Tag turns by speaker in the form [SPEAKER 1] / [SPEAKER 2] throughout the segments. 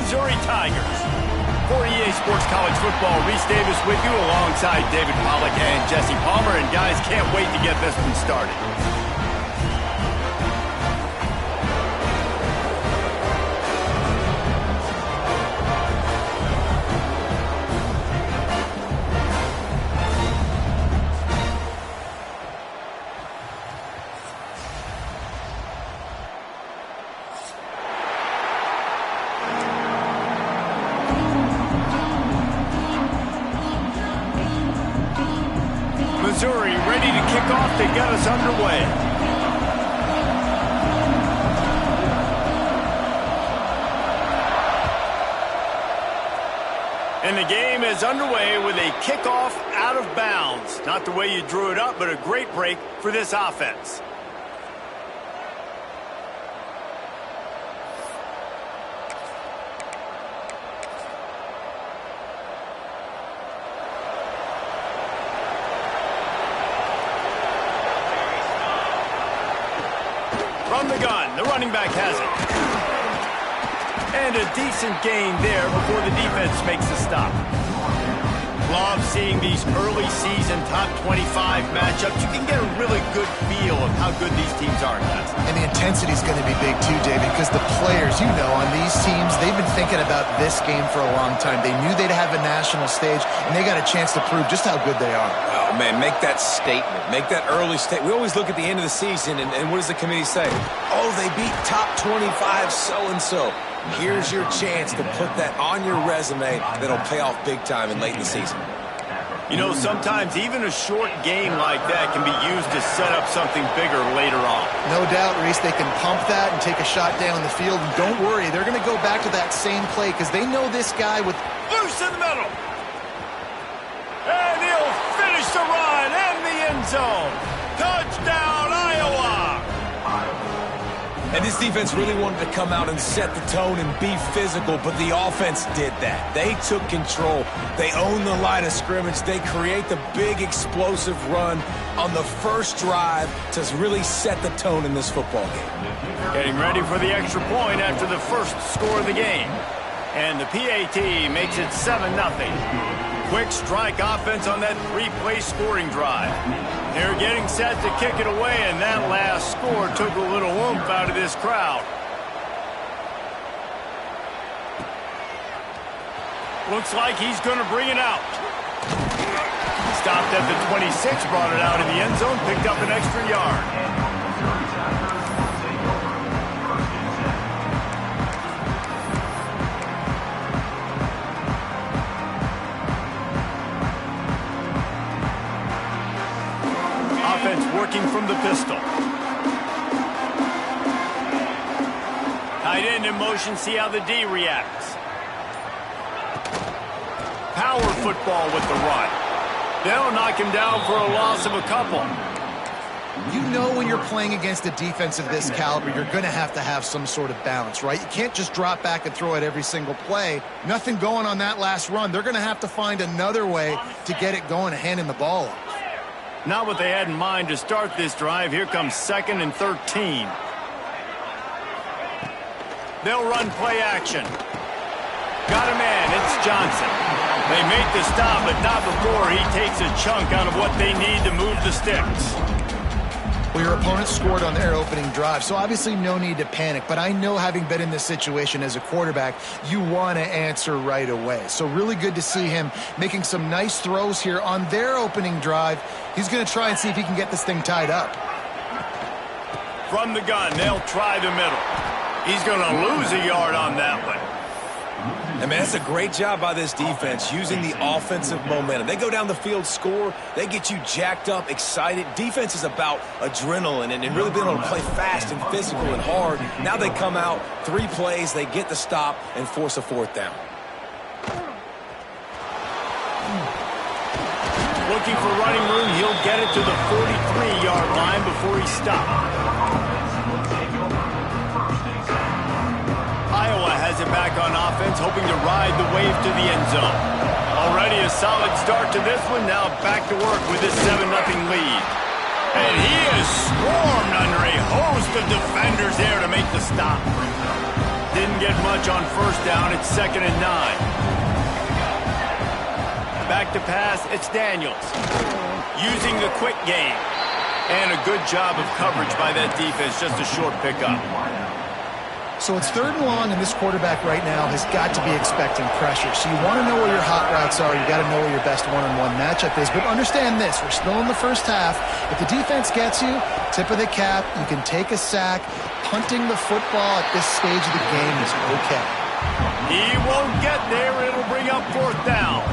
[SPEAKER 1] Missouri Tigers. For EA Sports College Football, Reese Davis with you alongside David Pollack and Jesse Palmer. And guys, can't wait to get this one started. Missouri ready to kick off to get us underway. And the game is underway with a kickoff out of bounds. Not the way you drew it up, but a great break for this offense. From the gun, the running back has it. And a decent gain there before the defense makes the stop. Love seeing these early season top 25 matchups. You can get a really good feel of how good these teams are, guys.
[SPEAKER 2] And the intensity is going to be big too, David, because the players, you know, on these teams, they've been thinking about this game for a long time. They knew they'd have a national stage, and they got a chance to prove just how good they are.
[SPEAKER 3] Oh, man, make that statement. Make that early statement. We always look at the end of the season, and what does the committee say? Oh, they beat top 25 so-and-so. Here's your chance to put that on your resume that'll pay off big time in late in the season.
[SPEAKER 1] You know, sometimes even a short game like that can be used to set up something bigger later on.
[SPEAKER 2] No doubt, Reese, they can pump that and take a shot down the field. And don't worry, they're going to go back to that same play because they know this guy with...
[SPEAKER 1] Loose in the middle. And he'll finish the run in the end zone. Touchdown, Iowa!
[SPEAKER 3] And this defense really wanted to come out and set the tone and be physical, but the offense did that. They took control. They owned the line of scrimmage. They create the big explosive run on the first drive to really set the tone in this football game.
[SPEAKER 1] Getting ready for the extra point after the first score of the game. And the PAT makes it 7-0. Quick strike offense on that three-play scoring drive. They're getting set to kick it away, and that last score took a little oomph out of this crowd. Looks like he's going to bring it out. Stopped at the 26, brought it out in the end zone, picked up an extra yard. Offense working from the pistol. Tight end in motion, see how the D reacts. Power football with the run. They'll knock him down for a loss of a couple.
[SPEAKER 2] You know when you're playing against a defense of this caliber, you're going to have some sort of balance, right? You can't just drop back and throw it every single play. Nothing going on that last run. They're going to have to find another way to get it going and handing the ball off.
[SPEAKER 1] Not what they had in mind to start this drive. Here comes 2nd and 13. They'll run play action. Got a man. It's Johnson. They make the stop, but not before he takes a chunk out of what they need to move the sticks.
[SPEAKER 2] Well, your opponent scored on their opening drive, so obviously no need to panic. But I know, having been in this situation as a quarterback, you want to answer right away. So really good to see him making some nice throws here on their opening drive. He's going to try and see if he can get this thing tied up.
[SPEAKER 1] From the gun, they'll try the middle. He's going to lose a yard on that one.
[SPEAKER 3] And, man, that's a great job by this defense, using the offensive momentum. They go down the field, score, they get you jacked up, excited. Defense is about adrenaline and really being able to play fast and physical and hard. Now they come out, 3 plays, they get the stop and force a 4th down.
[SPEAKER 1] Looking for running room, he'll get it to the 43-yard line before he stopped. Iowa has it back on offense, hoping to ride the wave to the end zone. Already a solid start to this one, now back to work with this 7-0 lead. And he is swarmed under a host of defenders there to make the stop. didn't get much on first down. It's 2nd and 9. Back to pass, it's Daniels. Using the quick game. And a good job of coverage by that defense, just a short pickup.
[SPEAKER 2] So it's 3rd and long, and this quarterback right now has got to be expecting pressure. So you want to know where your hot routes are. You got to know where your best one-on-one matchup is. But understand this, we're still in the first half. If the defense gets you, tip of the cap, you can take a sack. Punting the football at this stage of the game is okay.
[SPEAKER 1] He won't get there. It'll bring up 4th down.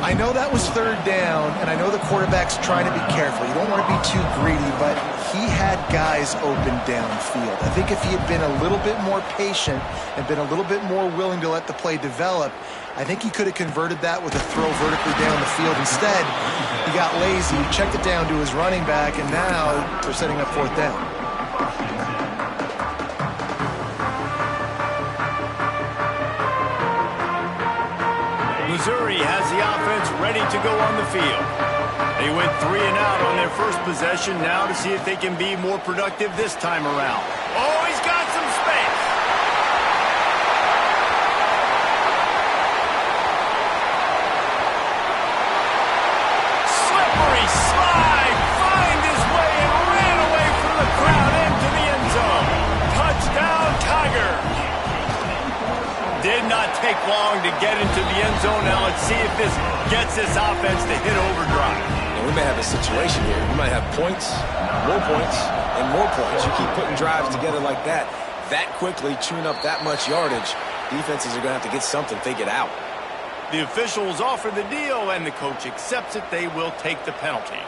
[SPEAKER 2] I know that was 3rd down, and I know the quarterback's trying to be careful. You don't want to be too greedy, but he had guys open downfield. I think if he had been a little bit more patient and been a little bit more willing to let the play develop, I think he could have converted that with a throw vertically down the field. Instead, he got lazy, checked it down to his running back, and now they're setting up 4th down.
[SPEAKER 1] Missouri has the offense ready to go on the field. They went 3 and out on their first possession, now to see if they can be more productive this time around. Oh, he's got some space. Slippery slide, find his way and ran away from the crowd into the end zone. Touchdown, Tigers. Did not take long to get into the end zone. Now let's see if this gets this offense to hit overdrive.
[SPEAKER 3] And we may have a situation here. We might have points, and more points. You keep putting drives together like that quickly, chewing up that much yardage, defenses are going to have to get something figured out.
[SPEAKER 1] The officials offer the deal, and the coach accepts it. They will take the penalty.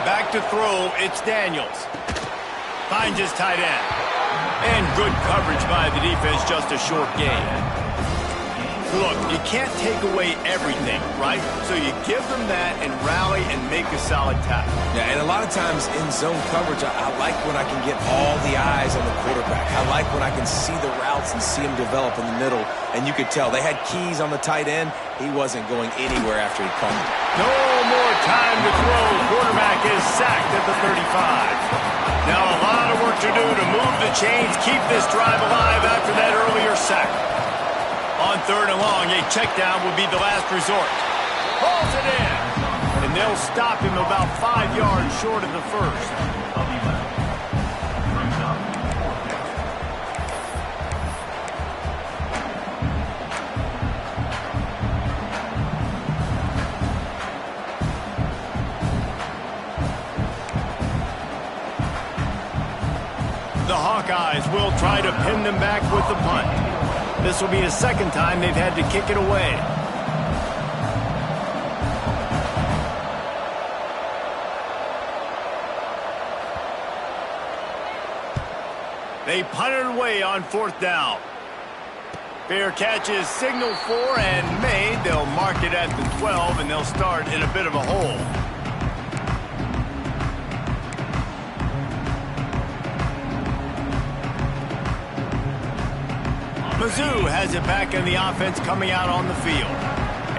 [SPEAKER 1] Back to throw, it's Daniels. Finds his tight end. And good coverage by the defense, just a short gain. Look, you can't take away everything, right? So you give them that and rally and make a solid tackle.
[SPEAKER 3] Yeah, and a lot of times in zone coverage, I like when I can get all the eyes on the quarterback. I like when I can see the routes and see them develop in the middle. And you could tell they had keys on the tight end. He wasn't going anywhere after he caught him.
[SPEAKER 1] No more time to throw. Quarterback is sacked at the 35. Now a lot of work to do to move the chains, keep this drive alive after that earlier sack. On 3rd and long, a check down would be the last resort. Pulls it in. And they'll stop him about 5 yards short of the first. The Hawkeyes will try to pin them back with the punt. This will be the 2nd time they've had to kick it away. They punt it away on 4th down. Fair catch is signaled for and made. They'll mark it at the 12, and they'll start in a bit of a hole. Mizzou has it back in the offense coming out on the field.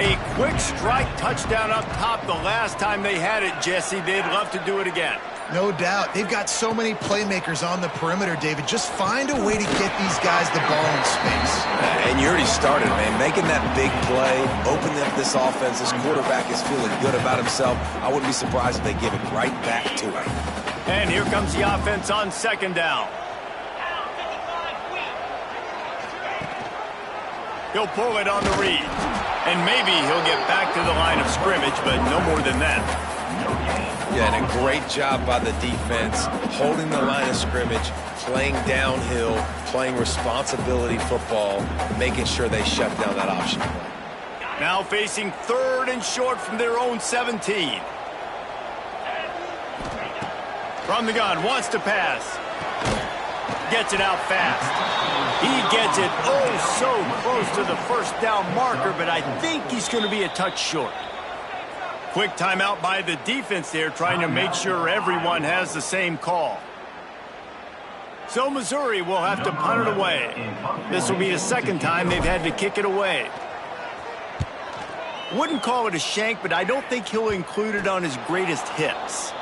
[SPEAKER 1] A quick strike touchdown up top the last time they had it, Jesse. They'd love to do it again.
[SPEAKER 2] No doubt. They've got so many playmakers on the perimeter, David. Just find a way to get these guys the ball in space.
[SPEAKER 3] And you already started, man. Making that big play, opening up this offense. This quarterback is feeling good about himself. I wouldn't be surprised if they give it right back to him.
[SPEAKER 1] And here comes the offense on 2nd down. He'll pull it on the read. And maybe he'll get back to the line of scrimmage, but no more than that.
[SPEAKER 3] Yeah, and a great job by the defense, holding the line of scrimmage, playing downhill, playing responsibility football, making sure they shut down that option play.
[SPEAKER 1] Now facing 3rd and short from their own 17. From the gun, wants to pass. Gets it out fast. He gets it so close to the 1st down marker, but I think he's going to be a touch short. Quick timeout by the defense there, trying to make sure everyone has the same call. So Missouri will have to punt it away. This will be the second time they've had to kick it away. Wouldn't call it a shank, but I don't think he'll include it on his greatest hits.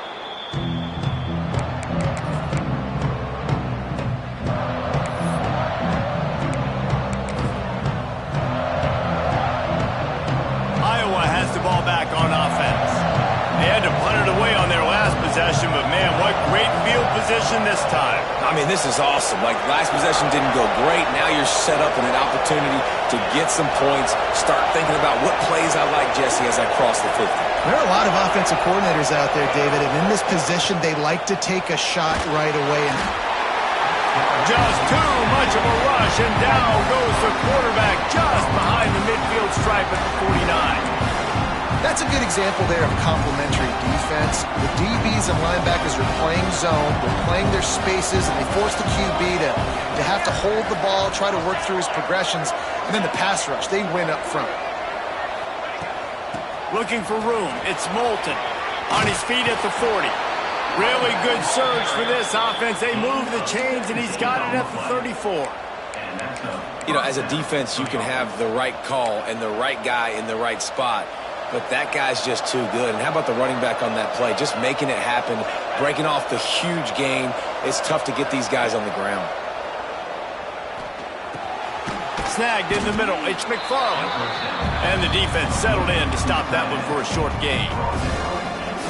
[SPEAKER 1] Iowa has the ball back on offense. They had to punt it away on their last possession, but man, what great field position this time.
[SPEAKER 3] I mean, this is awesome. Like, last possession didn't go great. Now you're set up in an opportunity to get some points. Start thinking about what plays I like, Jesse, as I cross the 50.
[SPEAKER 2] There are a lot of offensive coordinators out there, David, and in this position, they like to take a shot right away.
[SPEAKER 1] Just too much of a rush, and down goes the quarterback just behind the midfield stripe at the 49.
[SPEAKER 2] That's a good example there of complementary defense. The DBs and linebackers are playing zone, they're playing their spaces, and they force the QB to have to hold the ball, try to work through his progressions, and then the pass rush, they win up front.
[SPEAKER 1] Looking for room, it's Moulton on his feet at the 40. Really good surge for this offense. They move the chains, and he's got it at the 34.
[SPEAKER 3] You know, as a defense, you can have the right call and the right guy in the right spot. But that guy's just too good. And how about the running back on that play? Just making it happen, breaking off the huge gain. It's tough to get these guys on the ground.
[SPEAKER 1] Snagged in the middle, it's McFarland. And the defense settled in to stop that one for a short gain.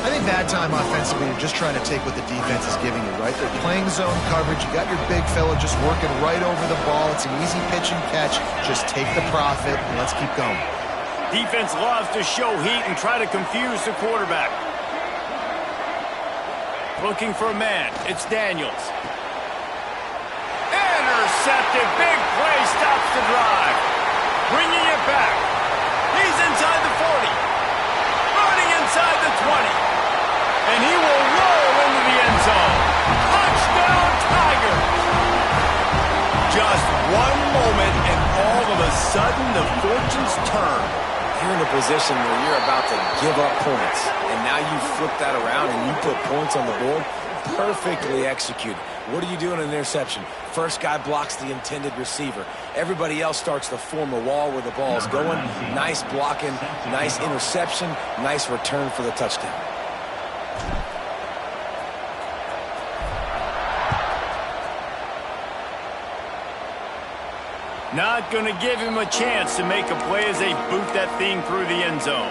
[SPEAKER 2] I think that time offensively, you're just trying to take what the defense is giving you, right? They're playing zone coverage. You got your big fella just working right over the ball. It's an easy pitch and catch. Just take the profit, and let's keep going.
[SPEAKER 1] Defense loves to show heat and try to confuse the quarterback. Looking for a man. It's Daniels. Intercepted. Big play stops the drive. Bringing it back. He's inside the 40. Running inside the 20. And he will roll into the end zone. Touchdown, Tigers. Just one moment, and all of a sudden, the fortunes turn.
[SPEAKER 3] You're in a position where you're about to give up points, and now you flip that around and you put points on the board. Perfectly executed. What do you do in an interception? First guy blocks the intended receiver. Everybody else starts to form a wall where the ball's going. Nice blocking, nice interception, nice return for the touchdown.
[SPEAKER 1] Not going to give him a chance to make a play as they boot that thing through the end zone.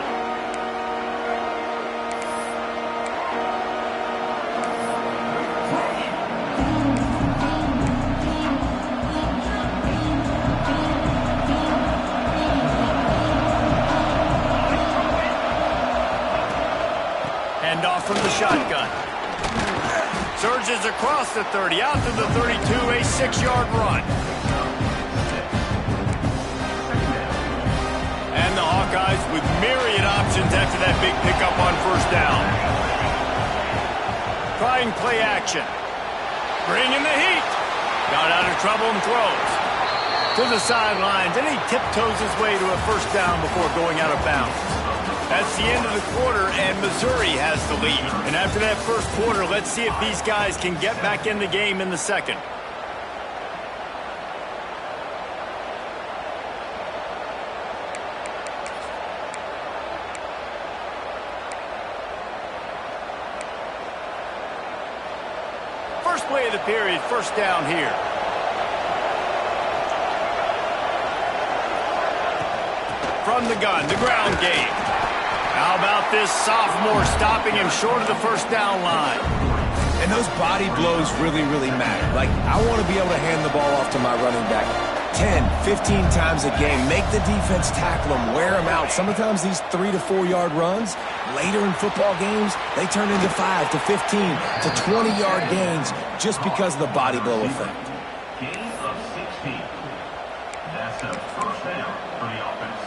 [SPEAKER 1] Hand off from the shotgun. Surges across the 30, out to the 32, a 6-yard run. And the Hawkeyes with myriad options after that big pickup on first down. Trying play action. Bringing the heat. Got out of trouble and throws. To the sidelines, and he tiptoes his way to a first down before going out of bounds. That's the end of the quarter, and Missouri has the lead. And after that first quarter, let's see if these guys can get back in the game in the second. Play of the period, first down here. From the gun, the ground game. How about this sophomore stopping him short of the first down line?
[SPEAKER 3] And those body blows really, really matter. Like, I want to be able to hand the ball off to my running back 10, 15 times a game. Make the defense tackle them, wear them out. Sometimes these 3 to 4 yard runs, later in football games, they turn into 5 to 15 to 20-yard gains just because of the body blow effect.
[SPEAKER 4] Gain of 16. That's a first down for the offense.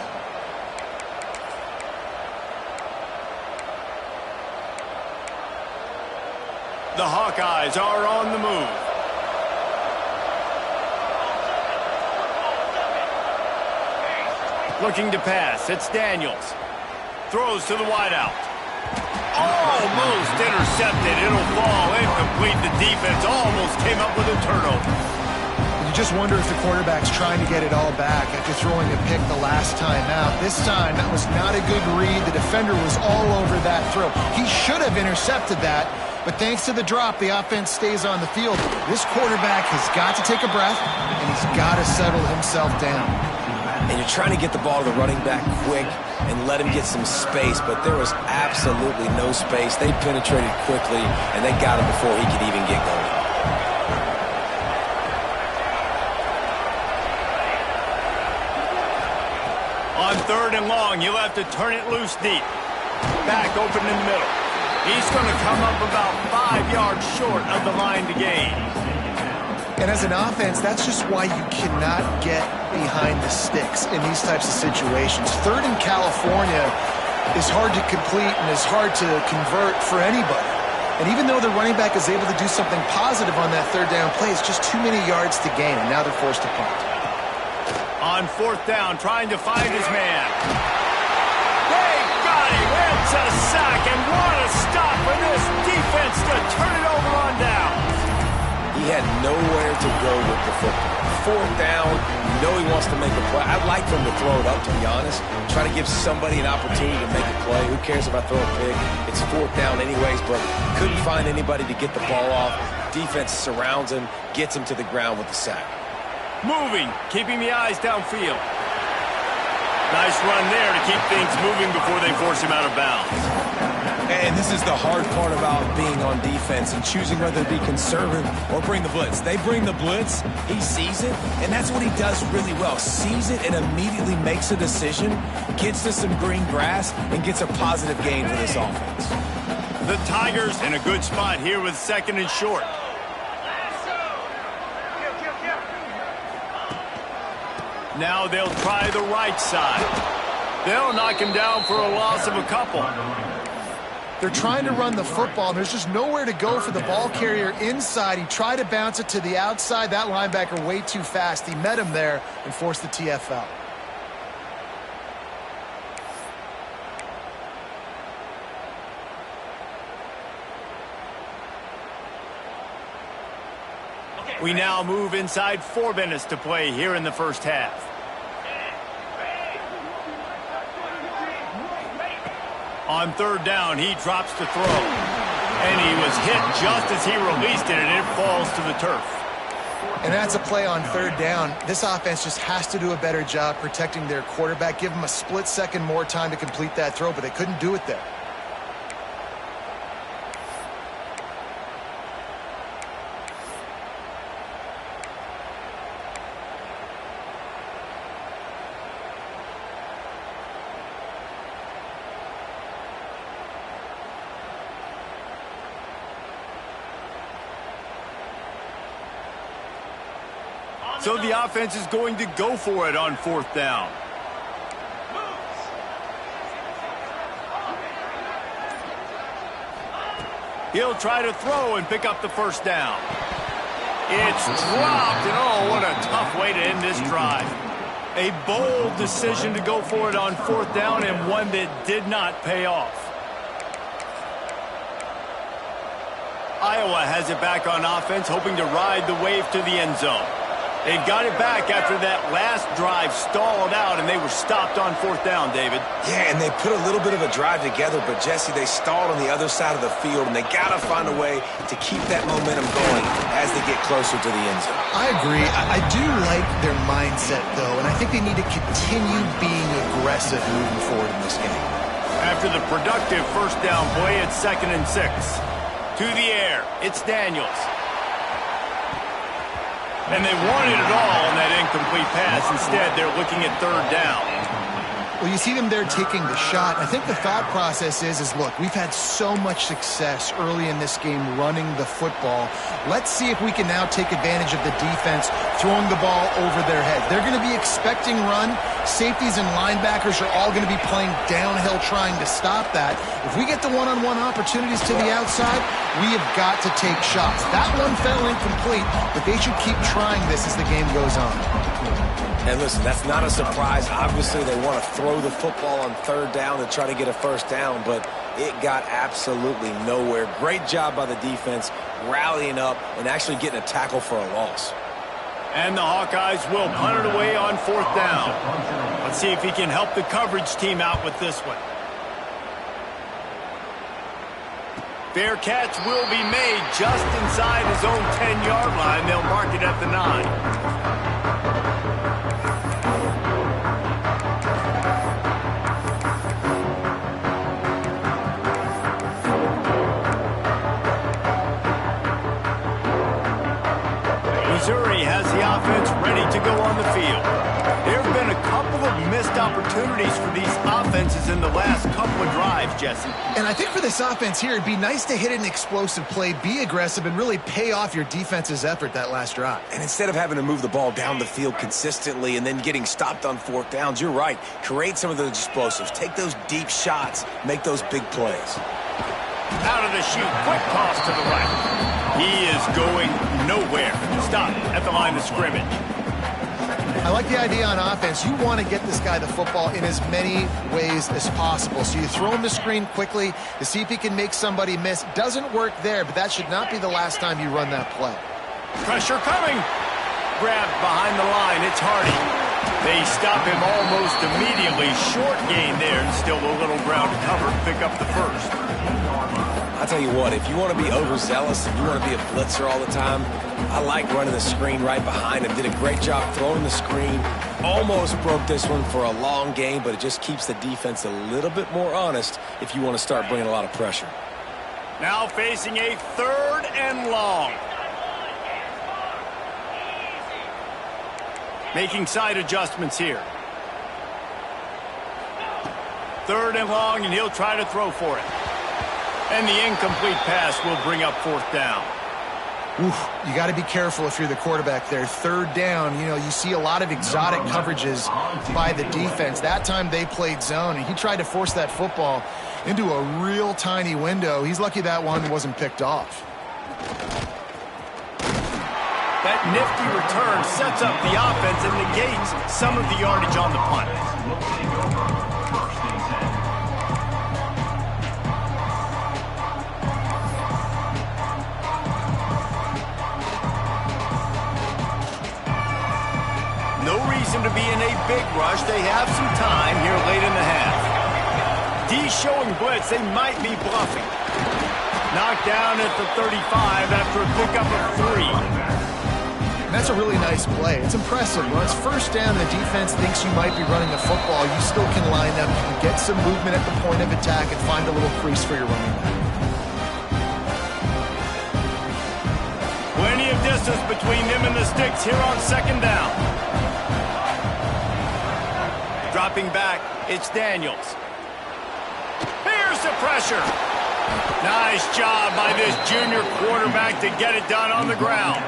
[SPEAKER 1] The Hawkeyes are on the move. Looking to pass. It's Daniels. Throws to the wideout. Almost intercepted. It'll fall incomplete. The defense almost came up with a turnover.
[SPEAKER 2] You just wonder if the quarterback's trying to get it all back after throwing a pick the last time out. This time, that was not a good read. The defender was all over that throw. He should have intercepted that, but thanks to the drop, the offense stays on the field. This quarterback has got to take a breath, and he's got to settle himself down.
[SPEAKER 3] And you're trying to get the ball to the running back quick and let him get some space, but there was absolutely no space. They penetrated quickly, and they got him before he could even get going.
[SPEAKER 1] On 3rd and long, you'll have to turn it loose deep. Back open in the middle. He's going to come up about 5 yards short of the line to gain.
[SPEAKER 2] And as an offense, that's just why you cannot get behind the sticks in these types of situations. 3rd in California is hard to complete and is hard to convert for anybody. And even though the running back is able to do something positive on that 3rd down play, it's just too many yards to gain, and now they're forced to punt.
[SPEAKER 1] On 4th down, trying to find his man. They got him. It's a sack, and what a stop for this defense to turn it over on down.
[SPEAKER 3] He had nowhere to go with the football. 4th down, you know he wants to make a play. I'd like for him to throw it up, to be honest. Try to give somebody an opportunity to make a play. Who cares if I throw a pick? It's 4th down anyways, but couldn't find anybody to get the ball off. Defense surrounds him, gets him to the ground with the sack.
[SPEAKER 1] Moving, keeping the eyes downfield. Nice run there to keep things moving before they force him out of bounds.
[SPEAKER 3] And this is the hard part about being on defense and choosing whether to be conservative or bring the blitz. They bring the blitz, he sees it, and that's what he does really well. Sees it and immediately makes a decision, gets to some green grass, and gets a positive gain for this offense.
[SPEAKER 1] The Tigers in a good spot here with 2nd and short. Now they'll try the right side. They'll knock him down for a loss of a couple.
[SPEAKER 2] They're trying to run the football, and there's just nowhere to go for the ball carrier inside. He tried to bounce it to the outside. That linebacker way too fast. He met him there and forced the TFL.
[SPEAKER 1] We now move inside 4 minutes to play here in the first half. On 3rd down, he drops to throw. And he was hit just as he released it, and it falls to the turf.
[SPEAKER 2] And that's a play on 3rd down. This offense just has to do a better job protecting their quarterback. Give him a split second more time to complete that throw, but they couldn't do it there.
[SPEAKER 1] So the offense is going to go for it on 4th down. He'll try to throw and pick up the 1st down. It's dropped, and oh, what a tough way to end this drive. A bold decision to go for it on 4th down, and one that did not pay off. Iowa has it back on offense, hoping to ride the wave to the end zone. They've got it back after that last drive stalled out, and they were stopped on 4th down, David.
[SPEAKER 3] Yeah, and they put a little bit of a drive together, but, Jesse, they stalled on the other side of the field, and they got to find a way to keep that momentum going as they get closer to the end zone.
[SPEAKER 2] I agree. I do like their mindset, though, and I think they need to continue being aggressive moving forward in this game.
[SPEAKER 1] After the productive 1st down play, it's 2nd and 6. To the air, it's Daniels. And they wanted it all on that incomplete pass. Instead, they're looking at 3rd down.
[SPEAKER 2] Well, you see them there taking the shot. I think the thought process is look, we've had so much success early in this game running the football. Let's see if we can now take advantage of the defense throwing the ball over their head. They're going to be expecting run. Safeties and linebackers are all going to be playing downhill trying to stop that. If we get the one-on-one opportunities to the outside, we have got to take shots. That one fell incomplete, but they should keep trying this as the game goes on.
[SPEAKER 3] And listen, that's not a surprise. Obviously, they want to throw the football on third down and try to get a first down, but it got absolutely nowhere. Great job by the defense rallying up and actually getting a tackle for a loss.
[SPEAKER 1] And the Hawkeyes will punt it away on fourth down. Let's see if he can help the coverage team out with this one. Fair catch will be made just inside his own 10-yard line. They'll mark it at the 9. Missouri has the offense ready to go on the field. There have been a couple of missed opportunities for these offenses in the last couple of drives, Jesse.
[SPEAKER 2] And I think for this offense here, it'd be nice to hit an explosive play, be aggressive, and really pay off your defense's effort that last drive.
[SPEAKER 3] And instead of having to move the ball down the field consistently and then getting stopped on fourth downs, you're right. Create some of those explosives. Take those deep shots. Make those big plays.
[SPEAKER 1] Out of the chute, quick toss to the right. He is going nowhere. Stop at the line of scrimmage.
[SPEAKER 2] I like the idea on offense. You want to get this guy the football in as many ways as possible. So you throw him the screen quickly to see if he can make somebody miss. Doesn't work there, but that should not be the last time you run that play.
[SPEAKER 1] Pressure coming. Grabbed behind the line. It's Hardy. They stop him almost immediately. Short gain there, and still a little ground to cover to pick up the first.
[SPEAKER 3] I'll tell you what, if you want to be overzealous and you want to be a blitzer all the time, I like running the screen right behind him. Did a great job throwing the screen. Almost broke this one for a long game, but it just keeps the defense a little bit more honest if you want to start bringing a lot of pressure.
[SPEAKER 1] Now facing a third and long. Making side adjustments here. Third and long, and he'll try to throw for it. And the incomplete pass will bring up fourth down.
[SPEAKER 2] Oof, you got to be careful if you're the quarterback there. Third down, you see a lot of exotic coverages by the defense. That time they played zone, and he tried to force that football into a real tiny window. He's lucky that one wasn't picked off.
[SPEAKER 1] That nifty return sets up the offense and negates some of the yardage on the punt. No reason to be in a big rush. They have some time here late in the half. D showing blitz. They might be bluffing. Knocked down at the 35 after a pickup of 3.
[SPEAKER 2] And that's a really nice play. It's impressive. When it's first down and the defense thinks you might be running a football, you still can line up. You can get some movement at the point of attack and find a little crease for your running back.
[SPEAKER 1] Plenty of distance between them and the sticks here on second down. Dropping back, it's Daniels. Here's the pressure. Nice job by this junior quarterback to get it done on the ground.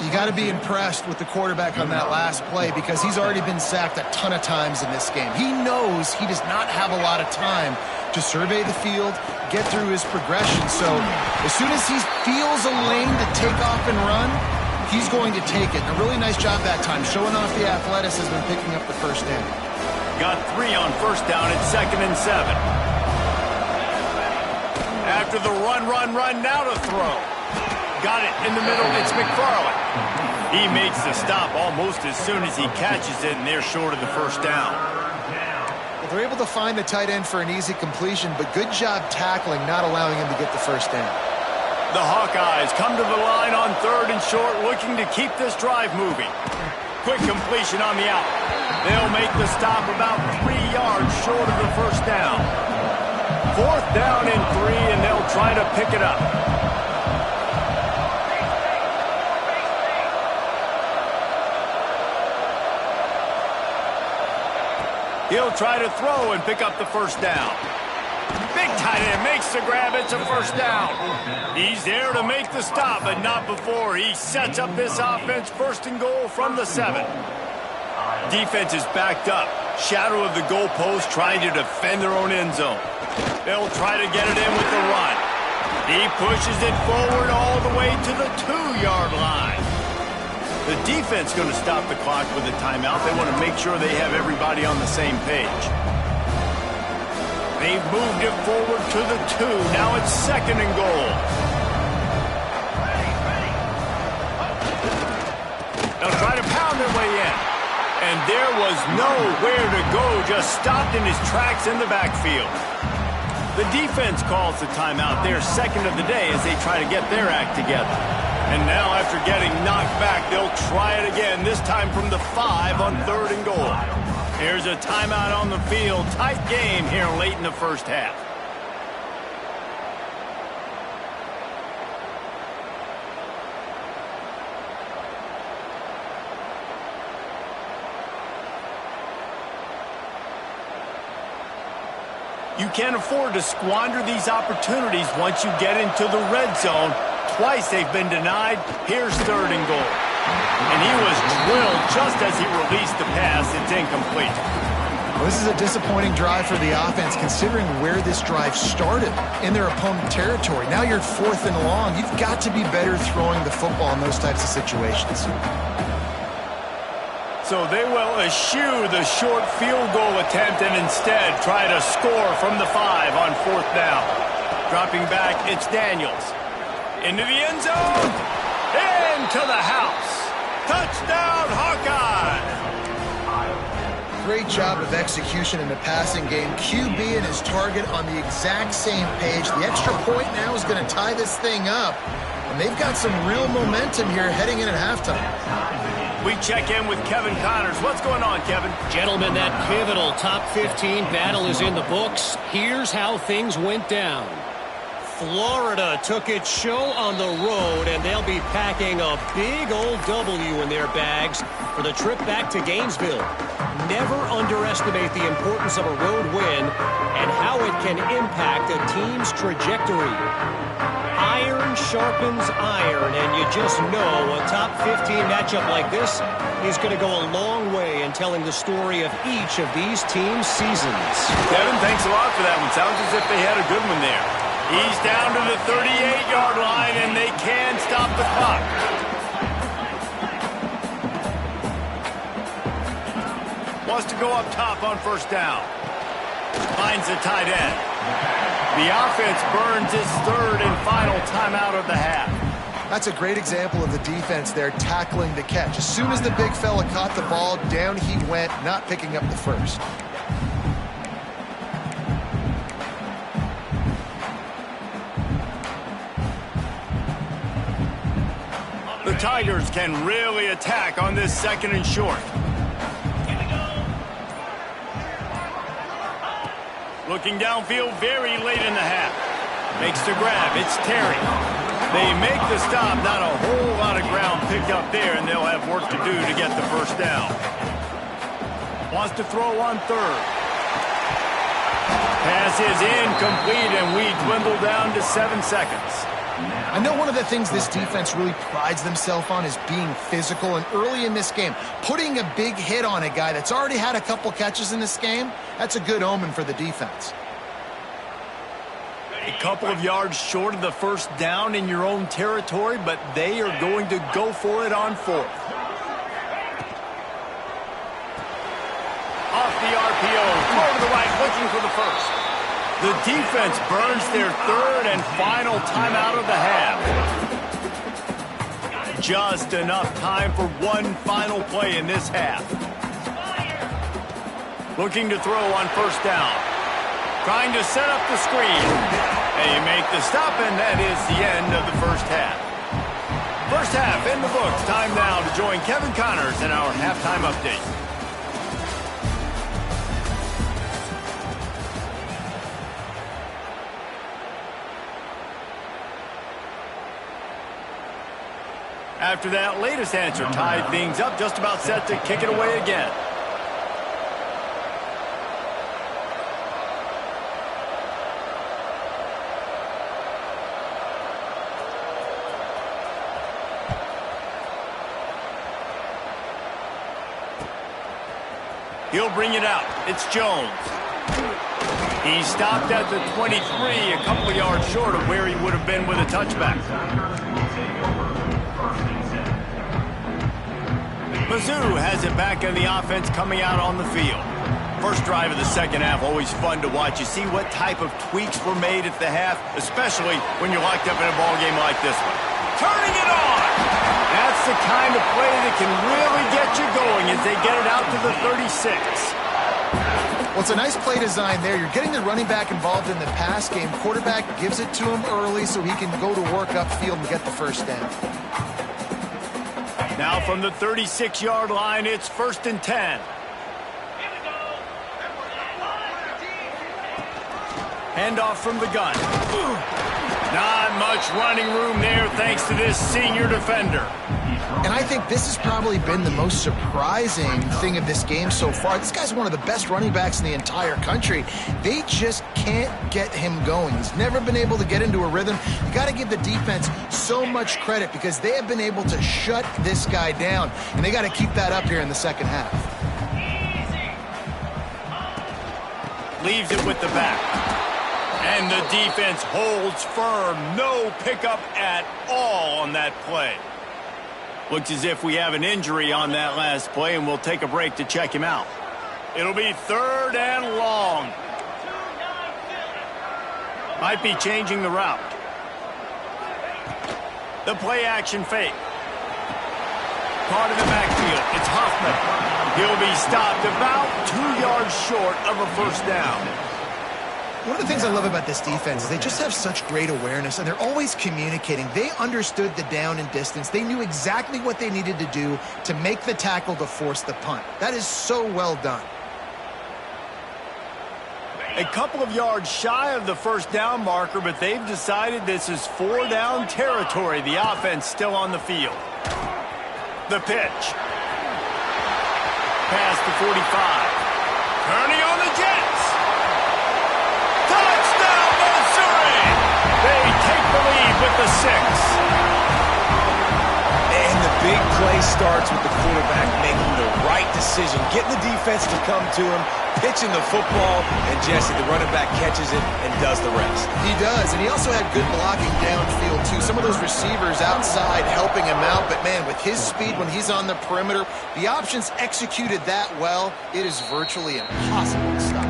[SPEAKER 2] You got to be impressed with the quarterback on that last play because he's already been sacked a ton of times in this game. He knows he does not have a lot of time to survey the field, get through his progression. So as soon as he feels a lane to take off and run, he's going to take it. A really nice job that time, showing off the athleticism and picking up the first down.
[SPEAKER 1] Got 3 on first down at 2nd and 7. After the run, now to throw. Got it in the middle, it's McFarland. He makes the stop almost as soon as he catches it, and they're short of the first down.
[SPEAKER 2] Well, they're able to find the tight end for an easy completion, but good job tackling, not allowing him to get the first down.
[SPEAKER 1] The Hawkeyes come to the line on 3rd and short, looking to keep this drive moving. Quick completion on the out. They'll make the stop about 3 yards short of the first down. 4th down and 3, and they'll try to pick it up. He'll try to throw and pick up the first down. Big tight end makes the grab. It's a first down. He's there to make the stop, but not before. He sets up this offense 1st and goal from the 7. Defense is backed up. Shadow of the goalpost trying to defend their own end zone. They'll try to get it in with the run. He pushes it forward all the way to the 2-yard line. The defense going to stop the clock with a timeout. They want to make sure they have everybody on the same page. They've moved it forward to the 2. Now it's 2nd and goal. They'll try to pound their way in. And there was nowhere to go, just stopped in his tracks in the backfield. The defense calls the timeout, their 2nd of the day, as they try to get their act together. And now, after getting knocked back, they'll try it again, this time from the 5 on 3rd and goal. Here's a timeout on the field. Tight game here late in the first half. You can't afford to squander these opportunities once you get into the red zone. Twice they've been denied. Here's 3rd and goal. And he was drilled just as he released the pass. It's incomplete.
[SPEAKER 2] Well, this is a disappointing drive for the offense, considering where this drive started, in their opponent territory. Now you're 4th and long. You've got to be better throwing the football in those types of situations.
[SPEAKER 1] So they will eschew the short field goal attempt and instead try to score from the 5 on 4th down. Dropping back, it's Daniels. Into the end zone. Into the house. Touchdown, Hawkeye!
[SPEAKER 2] Great job of execution in the passing game. QB and his target on the exact same page. The extra point now is going to tie this thing up. And they've got some real momentum here heading in at halftime.
[SPEAKER 1] We check in with Kevin Connors. What's going on, Kevin?
[SPEAKER 5] Gentlemen, that pivotal top 15 battle is in the books. Here's how things went down. Florida took its show on the road, and they'll be packing a big old W in their bags for the trip back to Gainesville. Never underestimate the importance of a road win and how it can impact a team's trajectory. Iron sharpens iron, and you just know a top 15 matchup like this is going to go a long way in telling the story of each of these teams' seasons.
[SPEAKER 1] Kevin, thanks a lot for that one. Sounds as if they had a good one there. He's down to the 38-yard line, and they can stop the clock. Wants to go up top on 1st down. Finds the tight end. The offense burns its 3rd and final timeout of the half.
[SPEAKER 2] That's a great example of the defense there tackling the catch. As soon as the big fella caught the ball, down he went, not picking up the 1st.
[SPEAKER 1] The Tigers can really attack on this 2nd and short. Looking downfield very late in the half. Makes the grab. It's Terry. They make the stop. Not a whole lot of ground picked up there, and they'll have work to do to get the 1st down. Wants to throw on 3rd. Pass is incomplete, and we dwindle down to 7 seconds.
[SPEAKER 2] I know one of the things this defense really prides themselves on is being physical, and early in this game, putting a big hit on a guy that's already had a couple catches in this game, that's a good omen for the defense.
[SPEAKER 1] A couple of yards short of the 1st down in your own territory, but they are going to go for it on 4th. Off the RPO, throw to the right, looking for the 1st. The defense burns their 3rd and final timeout of the half. Just enough time for one final play in this half. Looking to throw on 1st down. Trying to set up the screen. They make the stop, and that is the end of the 1st half. 1st half in the books. Time now to join Kevin Connors in our halftime update. After that latest answer tied things up, just about set to kick it away again. He'll bring it out. It's Jones. He stopped at the 23, a couple of yards short of where he would have been with a touchback. Mizzou has it back in the offense coming out on the field. First drive of the second half, always fun to watch. You see what type of tweaks were made at the half, especially when you're locked up in a ball game like this one. Turning it on! That's the kind of play that can really get you going as they get it out to the 36.
[SPEAKER 2] Well, it's a nice play design there. You're getting the running back involved in the pass game. Quarterback gives it to him early so he can go to work upfield and get the first down.
[SPEAKER 1] Now from the 36-yard line, it's 1st and 10. Handoff from the gun. Not much running room there thanks to this senior defender.
[SPEAKER 2] And I think this has probably been the most surprising thing of this game so far. This guy's one of the best running backs in the entire country. They just can't get him going. He's never been able to get into a rhythm. You got to give the defense so much credit because they have been able to shut this guy down, and they got to keep that up here in the second half.
[SPEAKER 1] Leaves it with the back. And the defense holds firm. No pickup at all on that play. Looks as if we have an injury on that last play, and we'll take a break to check him out. It'll be 3rd and long. Might be changing the route. The play action fake. Caught in the backfield. It's Hoffman. He'll be stopped about 2 yards short of a first down.
[SPEAKER 2] One of the things I love about this defense is they just have such great awareness, and they're always communicating. They understood the down and distance. They knew exactly what they needed to do to make the tackle to force the punt. That is so well done.
[SPEAKER 1] A couple of yards shy of the first down marker, but they've decided this is 4-down territory. The offense still on the field. The pitch. Pass to 45. Turning on the Jets. Touchdown, Missouri! They take the lead with the 6.
[SPEAKER 3] And the big play starts with the quarterback making the right decision, getting the defense to come to him, pitching the football, and Jesse, the running back, catches it and does the rest.
[SPEAKER 2] He does, and he also had good blocking downfield, too. Some of those receivers outside helping him out, but, man, with his speed when he's on the perimeter, the options executed that well, it is virtually impossible to stop.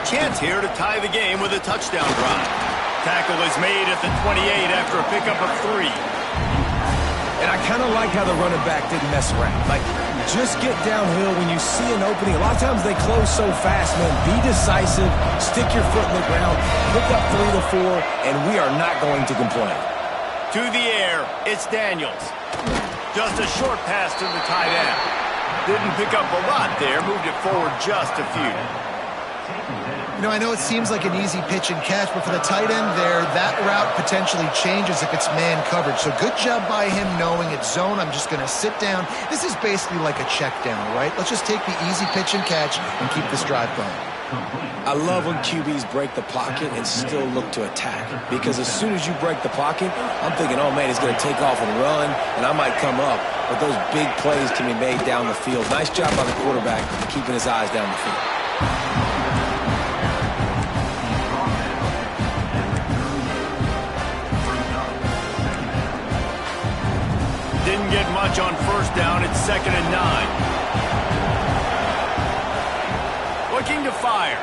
[SPEAKER 1] Chance here to tie the game with a touchdown drive. Tackle is made at the 28 after a pickup of 3.
[SPEAKER 3] And I kind of like how the running back didn't mess around. Like, just get downhill when you see an opening. A lot of times they close so fast, man. Be decisive, stick your foot in the ground, pick up 3 to 4, and we are not going to complain.
[SPEAKER 1] To the air, it's Daniels. Just a short pass to the tight end. Didn't pick up a lot there, moved it forward just a few.
[SPEAKER 2] You know, I know it seems like an easy pitch and catch, but for the tight end there, that route potentially changes if it's man coverage. So good job by him knowing it's zone. I'm just going to sit down. This is basically like a check down, right? Let's just take the easy pitch and catch and keep this drive going.
[SPEAKER 3] I love when QBs break the pocket and still look to attack. Because as soon as you break the pocket, I'm thinking, oh, man, he's going to take off and run, and I might come up. But those big plays can be made down the field. Nice job by the quarterback keeping his eyes down the field.
[SPEAKER 1] Didn't get much on first down. It's 2nd and 9. Looking to fire.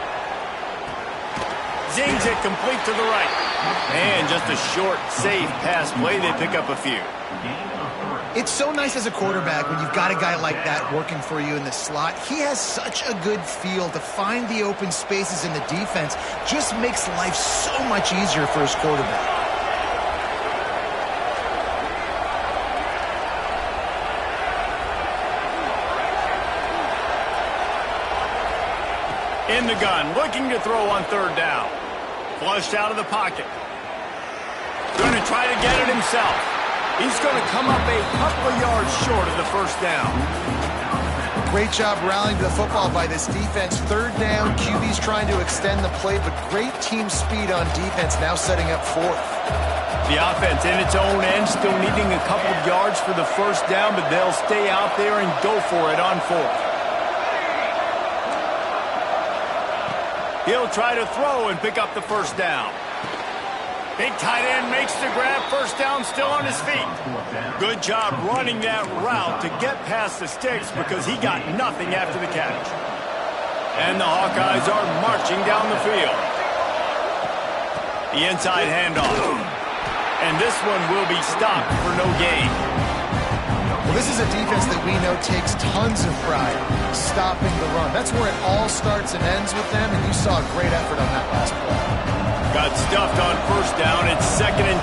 [SPEAKER 1] Zings it complete to the right. And just a short, safe pass play. They pick up a few.
[SPEAKER 2] It's so nice as a quarterback when you've got a guy like that working for you in the slot. He has such a good feel to find the open spaces in the defense. Just makes life so much easier for his quarterback.
[SPEAKER 1] In the gun, looking to throw on 3rd down. Flushed out of the pocket. Going to try to get it himself. He's going to come up a couple of yards short of the first down.
[SPEAKER 2] Great job rallying to the football by this defense. Third down, QB's trying to extend the play, but great team speed on defense, now setting up fourth.
[SPEAKER 1] The offense in its own end, still needing a couple of yards for the first down, but they'll stay out there and go for it on fourth. He'll try to throw and pick up the first down. Big tight end makes the grab. First down, still on his feet. Good job running that route to get past the sticks because he got nothing after the catch. And the Hawkeyes are marching down the field. The inside handoff. And this one will be stopped for no gain.
[SPEAKER 2] Well, this is a defense that we know takes tons of pride stopping the run. That's where it all starts and ends with them, and you saw a great effort on that last play.
[SPEAKER 1] Got stuffed on first down. It's 2nd and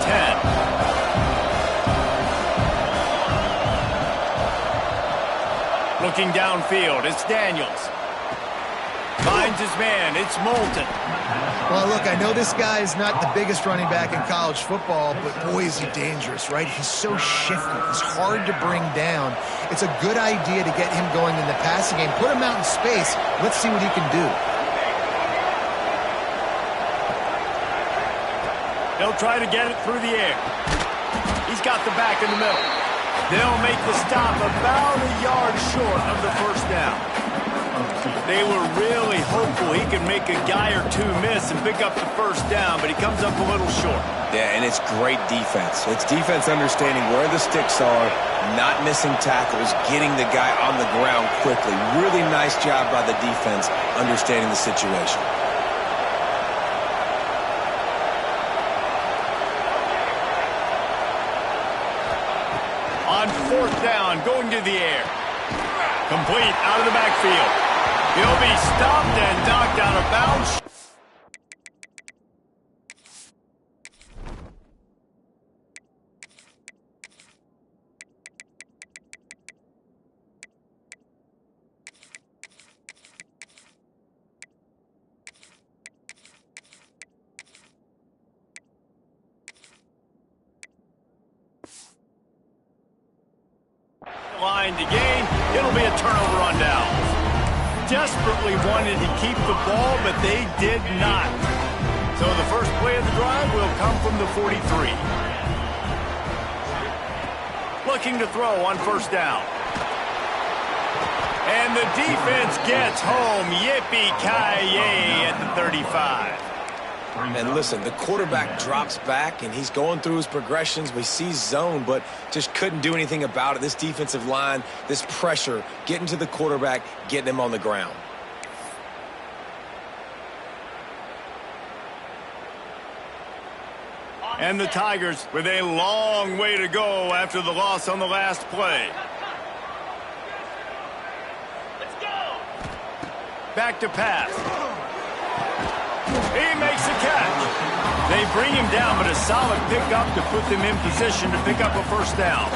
[SPEAKER 1] 10. Looking downfield, it's Daniels. Finds his man, it's Moulton.
[SPEAKER 2] Well, look, I know this guy is not the biggest running back in college football, but boy, is he dangerous, right? He's so shifty. He's hard to bring down. It's a good idea to get him going in the passing game. Put him out in space. Let's see what he can do.
[SPEAKER 1] They'll try to get it through the air. He's got the back in the middle. They'll make the stop about a yard short of the first down. They were really hopeful he could make a guy or two miss and pick up the first down, but he comes up a little short.
[SPEAKER 3] Yeah, and it's great defense. It's defense understanding where the sticks are, not missing tackles, getting the guy on the ground quickly. Really nice job by the defense understanding the situation.
[SPEAKER 1] On fourth down, going to the air. Complete out of the backfield. He'll be stopped and knocked out of bounds. Line to gain. It'll be a turnover on downs. Desperately wanted to keep the ball, but they did not. So the first play of the drive will come from the 43. Looking to throw on first down. And the defense gets home. Yippee-ki-yay at the 35.
[SPEAKER 3] And listen, the quarterback drops back, and he's going through his progressions. We see zone, but just couldn't do anything about it. This defensive line, this pressure, getting to the quarterback, getting him on the ground.
[SPEAKER 1] And the Tigers with a long way to go after the loss on the last play. Let's go. Back to pass. He makes a catch. They bring him down, but a solid pickup to put them in position to pick up a first down.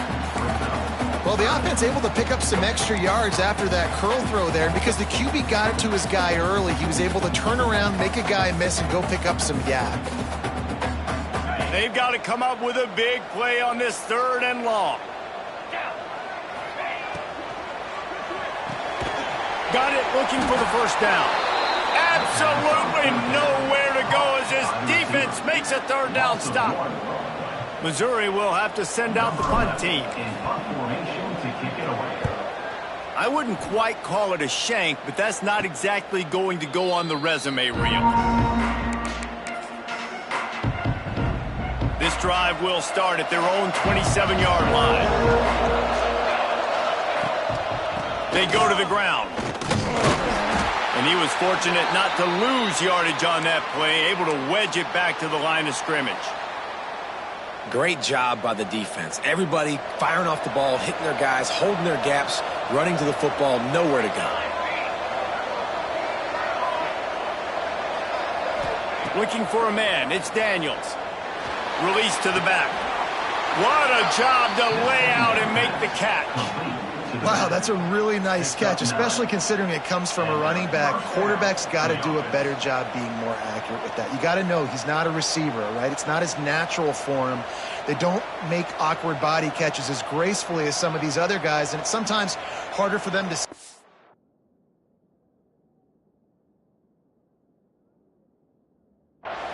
[SPEAKER 2] Well, the offense able to pick up some extra yards after that curl throw there. Because the QB got it to his guy early, he was able to turn around, make a guy miss, and go pick up some gap.
[SPEAKER 1] They've got to come up with a big play on this 3rd and long. Got it, looking for the first down. Absolutely nowhere to go as his defense makes a 3rd down stop. Missouri will have to send out the punt team. I wouldn't quite call it a shank, but that's not exactly going to go on the resume reel. This drive will start at their own 27-yard line. They go to the ground. And he was fortunate not to lose yardage on that play, able to wedge it back to the line of scrimmage.
[SPEAKER 3] Great job by the defense. Everybody firing off the ball, hitting their guys, holding their gaps, running to the football, nowhere to go.
[SPEAKER 1] Looking for a man, it's Daniels. Release to the back. What a job to lay out and make the catch.
[SPEAKER 2] Wow, that's a really nice catch, especially considering it comes from a running back. Quarterback's got to do a better job being more accurate with that. You got to know he's not a receiver, right? It's not his natural form. They don't make awkward body catches as gracefully as some of these other guys, and it's sometimes harder for them to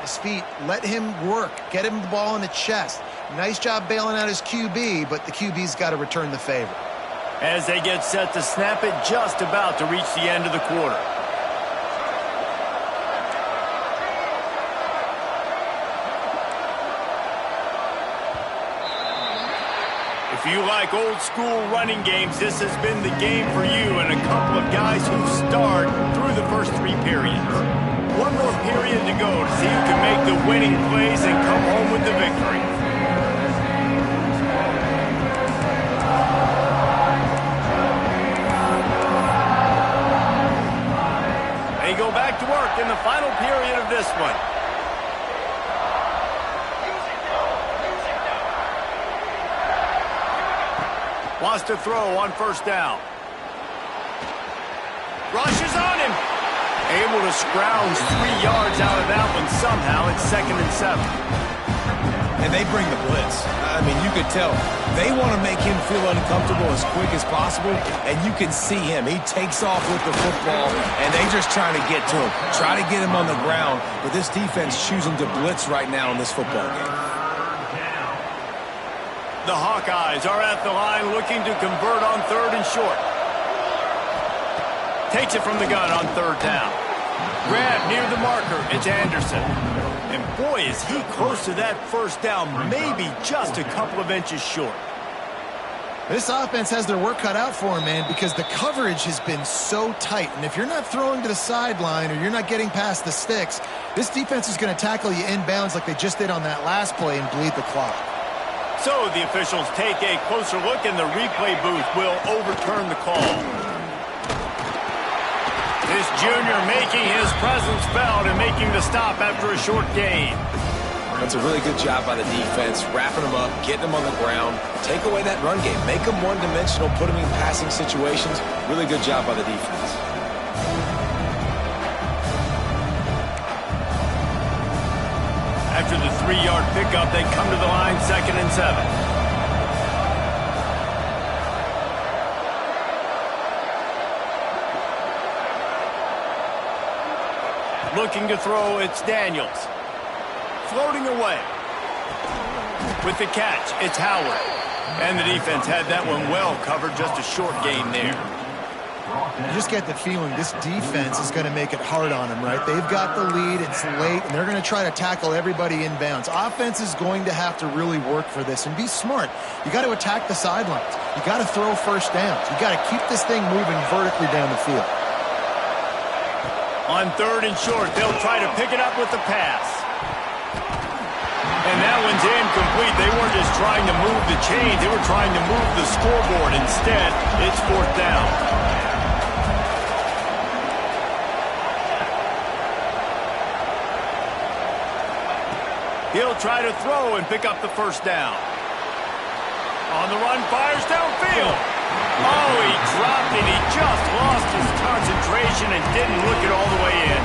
[SPEAKER 2] his feet. Let him work. Get him the ball in the chest. Nice job bailing out his QB, but the QB's got to return the favor.
[SPEAKER 1] As they get set to snap it, just about to reach the end of the quarter. If you like old school running games, this has been the game for you and a couple of guys who've starred through the first 3 periods. One more period to go to see who can make the winning plays and come home with the victory. They go back to work in the final period of this one. Wants to throw on first down. Rushes on him. Able to scrounge 3 yards out of that one somehow. It's 2nd and 7.
[SPEAKER 3] And they bring the blitz. I mean, you could tell they want to make him feel uncomfortable as quick as possible, and you can see him. He takes off with the football, and they just trying to get to him, try to get him on the ground, but this defense choosing to blitz right now in this football game.
[SPEAKER 1] The Hawkeyes are at the line looking to convert on 3rd and short. Takes it from the gun on 3rd down. Grab near the marker. It's Anderson. And boy, is he close to that first down, maybe just a couple of inches short.
[SPEAKER 2] This offense has their work cut out for him, man, because the coverage has been so tight. And if you're not throwing to the sideline or you're not getting past the sticks, this defense is going to tackle you inbounds like they just did on that last play and bleed the clock.
[SPEAKER 1] So the officials take a closer look, and the replay booth will overturn the call. This junior making his presence felt and making the stop after a short gain.
[SPEAKER 3] That's a really good job by the defense, wrapping them up, getting them on the ground, take away that run game, make them one-dimensional, put them in passing situations. Really good job by the defense.
[SPEAKER 1] After the 3-yard pickup, they come to the line, 2nd and 7. Looking to throw, it's Daniels. Floating away. With the catch, it's Howard. And the defense had that one well covered, just a short gain there.
[SPEAKER 2] You just get the feeling this defense is going to make it hard on them, right? They've got the lead, it's late, and they're going to try to tackle everybody inbounds. Offense is going to have to really work for this and be smart. You got to attack the sidelines. You got to throw first downs. You got to keep this thing moving vertically down the field.
[SPEAKER 1] On 3rd and short, they'll try to pick it up with the pass. And that one's incomplete. They weren't just trying to move the chains. They were trying to move the scoreboard. Instead, it's 4th down. He'll try to throw and pick up the first down. On the run, fires downfield. Oh, he dropped it. He just lost his concentration and didn't look it all the way in.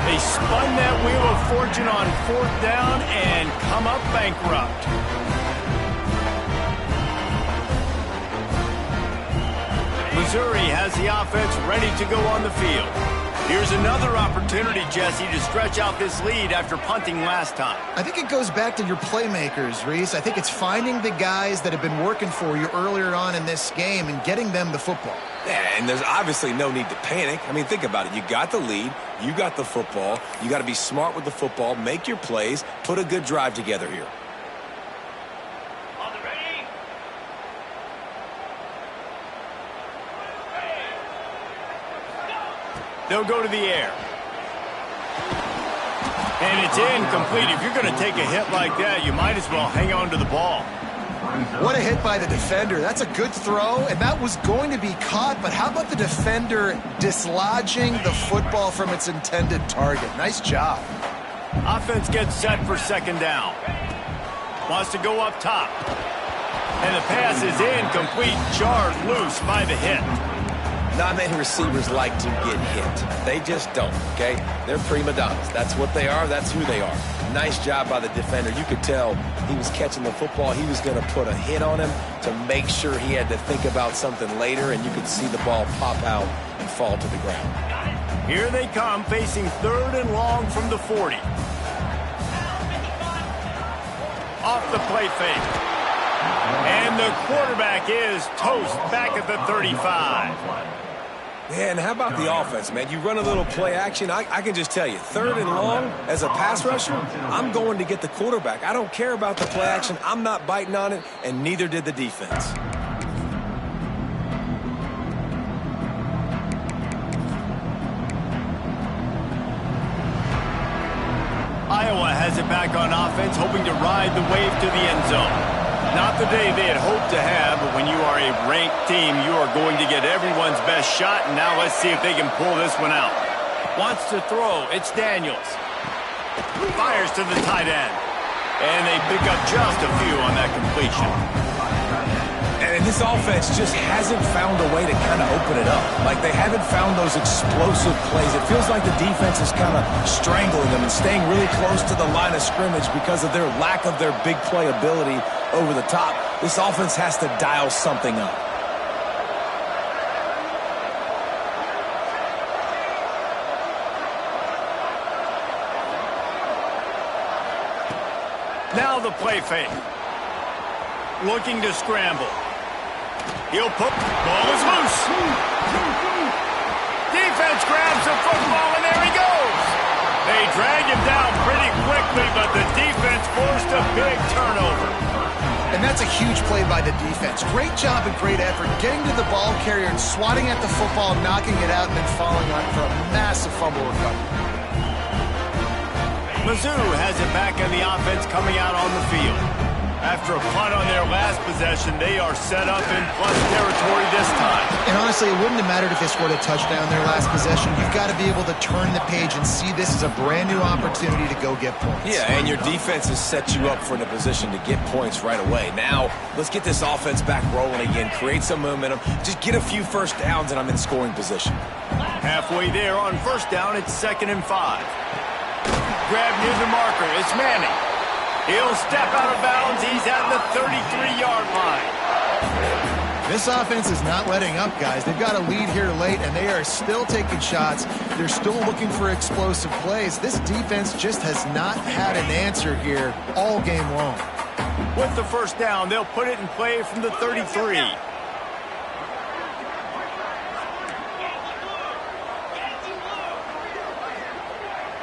[SPEAKER 1] They spun that wheel of fortune on 4th down and come up bankrupt. Missouri has the offense ready to go on the field. Here's another opportunity, Jesse, to stretch out this lead after punting last time.
[SPEAKER 2] I think it goes back to your playmakers, Reese. I think it's finding the guys that have been working for you earlier on in this game and getting them the football.
[SPEAKER 3] Yeah, and there's obviously no need to panic. I mean, think about it. You got the lead. You got the football. You got to be smart with the football, make your plays, put a good drive together here.
[SPEAKER 1] They'll go to the air. And it's incomplete. If you're going to take a hit like that, you might as well hang on to the ball.
[SPEAKER 2] What a hit by the defender. That's a good throw, and that was going to be caught, but how about the defender dislodging the football from its intended target? Nice job.
[SPEAKER 1] Offense gets set for 2nd down. Wants to go up top. And the pass is incomplete, jarred loose by the hit.
[SPEAKER 3] Not many receivers like to get hit. They just don't, okay? They're prima donnas. That's what they are. That's who they are. Nice job by the defender. You could tell he was catching the football. He was going to put a hit on him to make sure he had to think about something later, and you could see the ball pop out and fall to the ground.
[SPEAKER 1] Here they come, facing 3rd and long from the 40. off the play fake. And the quarterback is toast back at the 35.
[SPEAKER 3] Yeah, and how about the offense, man? You run a little play action. I can just tell you, 3rd and long, as a pass rusher, I'm going to get the quarterback. I don't care about the play action. I'm not biting on it, and neither did the defense.
[SPEAKER 1] Iowa has it back on offense, hoping to ride the wave to the end zone. Not the day they had hoped to have, but when you are a ranked team, you are going to get everyone's best shot, and now let's see if they can pull this one out. Wants to throw. It's Daniels. Fires to the tight end. And they pick up just a few on that completion.
[SPEAKER 3] And this offense just hasn't found a way to kind of open it up. Like, they haven't found those explosive plays. It feels like the defense is kind of strangling them and staying really close to the line of scrimmage because of their lack of their big play ability over the top. This offense has to dial something up.
[SPEAKER 1] Now the play fake. Looking to scramble. He'll put, ball is loose. Defense grabs the football, and there he goes. They drag him down pretty quickly, but the defense forced a big turnover.
[SPEAKER 2] And that's a huge play by the defense. Great job and great effort getting to the ball carrier and swatting at the football, knocking it out, and then falling on for a massive fumble recovery.
[SPEAKER 1] Mizzou has it back on the offense coming out on the field. After a punt on their last possession, they are set up in plus territory this time.
[SPEAKER 2] And honestly, it wouldn't have mattered if they scored a touchdown their last possession. You've got to be able to turn the page and see this as a brand new opportunity to go get points.
[SPEAKER 3] Yeah, and your defense has set you up for the position to get points right away. Now, let's get this offense back rolling again, create some momentum, just get a few first downs, and I'm in scoring position.
[SPEAKER 1] Halfway there on first down, it's 2nd and 5. Grab near the marker, it's Manning. He'll step out of bounds. He's at the 33-yard line.
[SPEAKER 2] This offense is not letting up, guys. They've got a lead here late, and they are still taking shots. They're still looking for explosive plays. This defense just has not had an answer here all game long.
[SPEAKER 1] With the first down, they'll put it in play from the 33.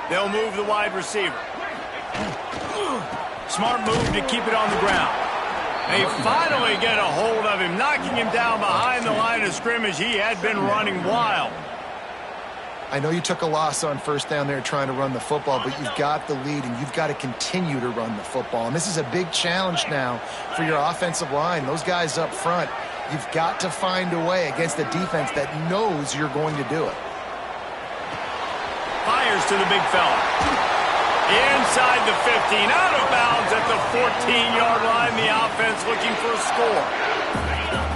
[SPEAKER 1] They'll move the wide receiver. Smart move to keep it on the ground. They finally get a hold of him, knocking him down behind the line of scrimmage. He had been running wild.
[SPEAKER 2] I know you took a loss on first down there trying to run the football, but you've got the lead, and you've got to continue to run the football. And this is a big challenge now for your offensive line. Those guys up front, you've got to find a way against a defense that knows you're going to do it.
[SPEAKER 1] Fires to the big fella. Inside the 15, out of bounds at the 14-yard line. The offense looking for a score.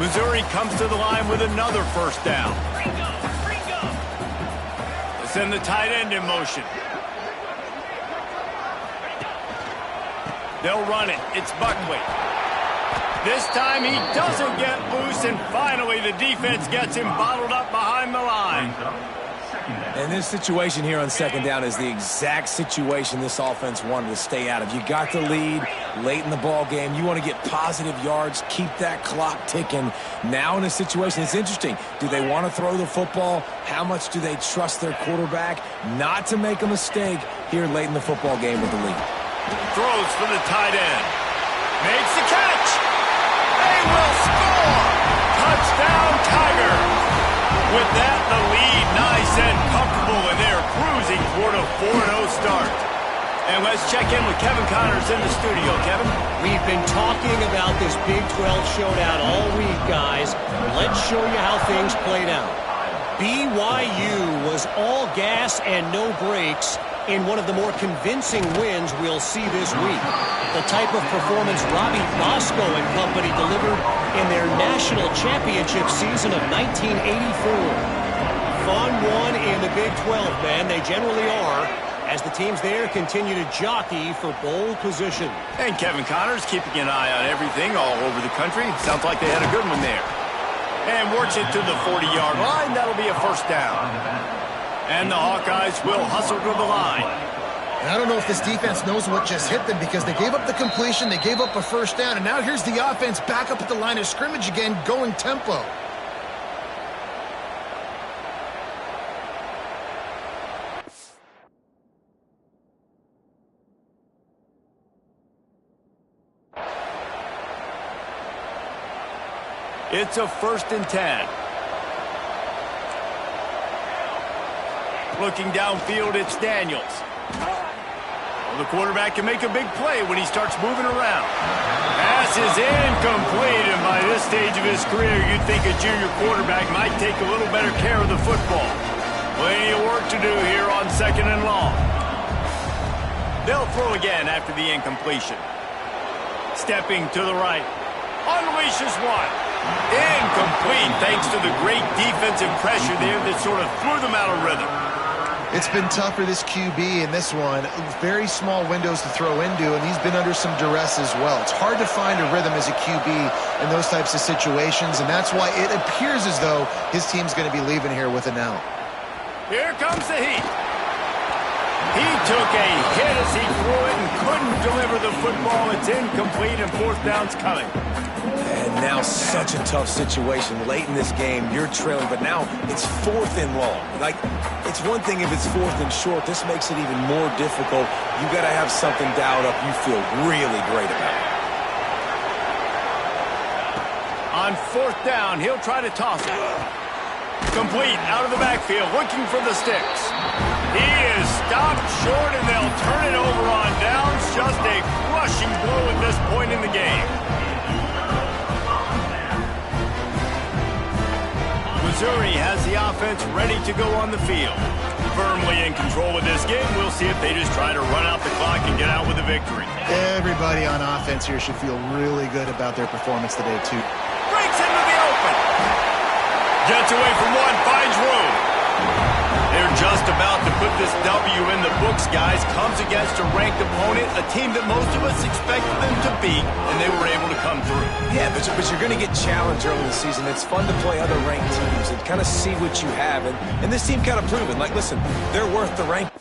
[SPEAKER 1] Missouri comes to the line with another first down. They send the tight end in motion. They'll run it. It's Buckley. This time he doesn't get loose, and finally the defense gets him bottled up behind the line.
[SPEAKER 3] And this situation here on second down is the exact situation this offense wanted to stay out of. You got the lead late in the ball game. You want to get positive yards, keep that clock ticking. Now in a situation, it's interesting. Do they want to throw the football? How much do they trust their quarterback not to make a mistake here late in the football game with the lead?
[SPEAKER 1] Throws for the tight end. Makes the catch. They will score. Touchdown, Tigers. With that, the lead nice and comfortable, and they're cruising toward a 4-0 start. And let's check in with Kevin Connors in the studio. Kevin?
[SPEAKER 5] We've been talking about this Big 12 showdown all week, guys. Let's show you how things played out. BYU was all gas and no brakes in one of the more convincing wins we'll see this week. The type of performance Robbie Bosco and company delivered in their national championship season of 1984. Fun one in the Big 12, man. They generally are, as the teams there continue to jockey for bowl position.
[SPEAKER 1] And Kevin Connors keeping an eye on everything all over the country. Sounds like they had a good one there. And works it to the 40-yard line. That'll be a first down. And the Hawkeyes will hustle to the line.
[SPEAKER 2] And I don't know if this defense knows what just hit them because they gave up the completion, they gave up a first down, and now here's the offense back up at the line of scrimmage again, going tempo.
[SPEAKER 1] It's a 1st and 10. Looking downfield, it's Daniels. Well, the quarterback can make a big play when he starts moving around. Pass is incomplete, and by this stage of his career, you'd think a junior quarterback might take a little better care of the football. Plenty of work to do here on 2nd and long. They'll throw again after the incompletion. Stepping to the right. Unleashes one. Incomplete thanks to the great defensive pressure there that sort of threw them out of rhythm.
[SPEAKER 2] It's been tough for this QB in this one. Very small windows to throw into, and he's been under some duress as well. It's hard to find a rhythm as a QB in those types of situations, and that's why it appears as though his team's going to be leaving here with an L.
[SPEAKER 1] Here comes the heat. He took a hit as he threw it and couldn't deliver the football. It's incomplete, and 4th down's coming.
[SPEAKER 3] And now such a tough situation. Late in this game, you're trailing, but now it's 4th and long. Like, it's one thing if it's 4th and short. This makes it even more difficult. You got to have something dialed up you feel really great about.
[SPEAKER 1] On 4th down, he'll try to toss it. Complete out of the backfield, looking for the sticks. He is stopped short, and they'll turn it over on downs. Just a crushing blow at this point in the game. Missouri has the offense ready to go on the field. Firmly in control of this game. We'll see if they just try to run out the clock and get out with a victory.
[SPEAKER 2] Everybody on offense here should feel really good about their performance today, too.
[SPEAKER 1] Breaks into the open. Gets away from one, finds room. They're just about to put this W in the books, guys. Comes against a ranked opponent, a team that most of us expected them to beat, and they were able to come through.
[SPEAKER 3] Yeah, but you're going to get challenged early in the season. It's fun to play other ranked teams and kind of see what you have. And this team kind of proven, like, listen, they're worth the rank.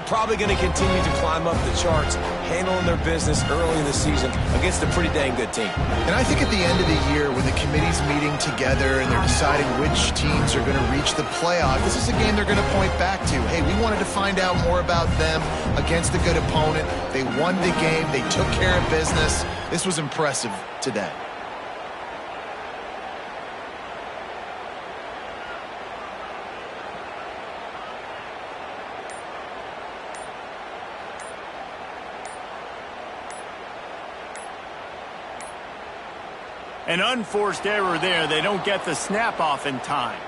[SPEAKER 3] Probably going to continue to climb up the charts, handling their business early in the season against a pretty dang good team.
[SPEAKER 2] And I think at the end of the year, when the committee's meeting together and they're deciding which teams are going to reach the playoff, this is a game they're going to point back to. Hey, we wanted to find out more about them against a good opponent. They won the game. They took care of business. This was impressive today.
[SPEAKER 1] An unforced error there. They don't get the snap off in time.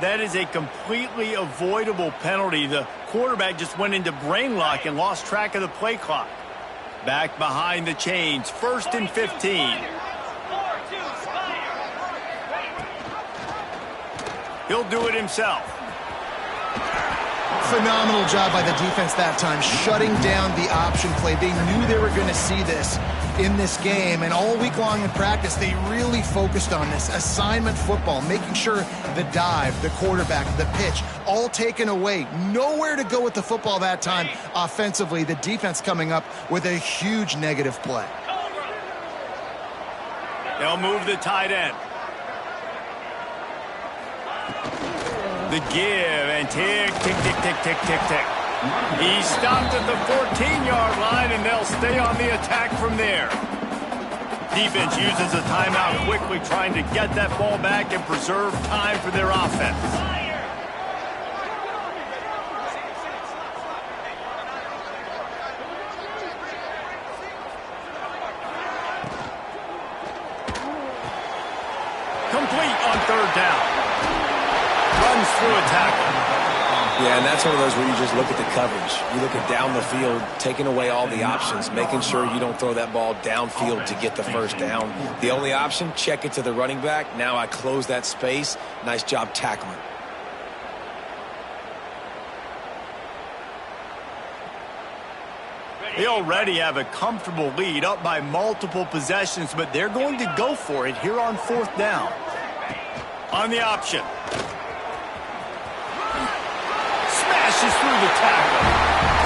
[SPEAKER 1] That is a completely avoidable penalty. The quarterback just went into brain lock and lost track of the play clock. Back behind the chains, 1st and 15. He'll do it himself.
[SPEAKER 2] Phenomenal job by the defense that time, shutting down the option play. They knew they were going to see this in this game, and all week long in practice, they really focused on this assignment football, making sure the dive, the quarterback, the pitch, all taken away. Nowhere to go with the football that time offensively. The defense coming up with a huge negative play.
[SPEAKER 1] They'll move the tight end. The give, and tick, tick, tick, tick, tick, tick, tick. He stopped at the 14-yard line, and they'll stay on the attack from there. Defense uses a timeout quickly, trying to get that ball back and preserve time for their offense. Complete on 3rd down. Runs through a tackle.
[SPEAKER 3] Yeah, and that's one of those where you just look at the coverage. You look at down the field, taking away all the options, making sure you don't throw that ball downfield to get the 1st down. The only option, check it to the running back. Now I close that space. Nice job tackling.
[SPEAKER 1] They already have a comfortable lead, up by multiple possessions, but they're going to go for it here on 4th down. On the option. Smashes through the tackle.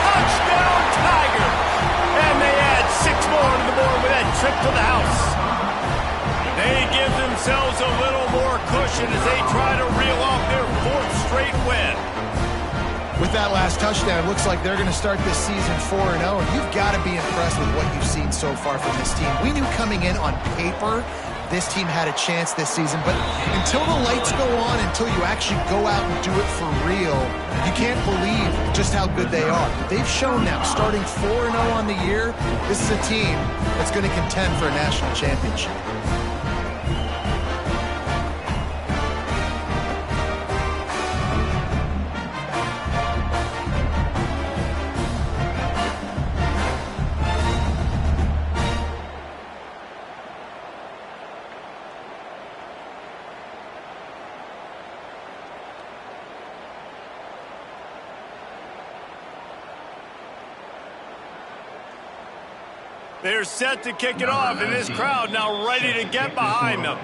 [SPEAKER 1] Touchdown, Tiger! And they add 6 more to the board with that trip to the house. They give themselves a little more cushion as they try to reel off their 4th straight win.
[SPEAKER 2] With that last touchdown, it looks like they're going to start this season 4-0. And you've got to be impressed with what you've seen so far from this team. We knew coming in on paper this team had a chance this season, but until the lights go on, until you actually go out and do it for real, you can't believe just how good they are. They've shown now, starting 4-0 on the year, this is a team that's going to contend for a national championship.
[SPEAKER 1] They're set to kick it off, and this crowd now ready to get behind them.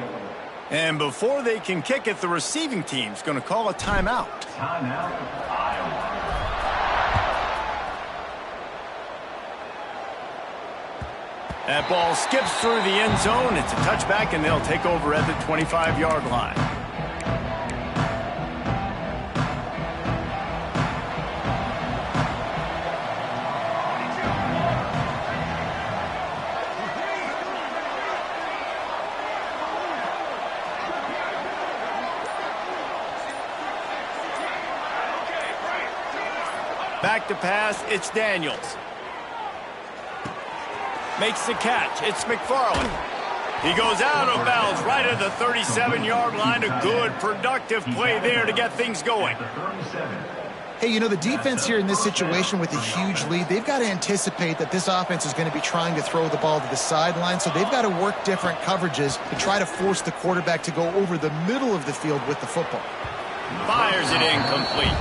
[SPEAKER 1] And before they can kick it, the receiving team's going to call a timeout.
[SPEAKER 4] Timeout, Iowa.
[SPEAKER 1] That ball skips through the end zone. It's a touchback, and they'll take over at the 25-yard line. Back to pass, it's Daniels. Makes the catch, it's McFarland. He goes out of bounds right at the 37-yard line. A good, productive play there to get things going.
[SPEAKER 2] Hey, you know, the defense here in this situation with a huge lead, they've got to anticipate that this offense is going to be trying to throw the ball to the sideline, so they've got to work different coverages to try to force the quarterback to go over the middle of the field with the football.
[SPEAKER 1] Fires it incomplete.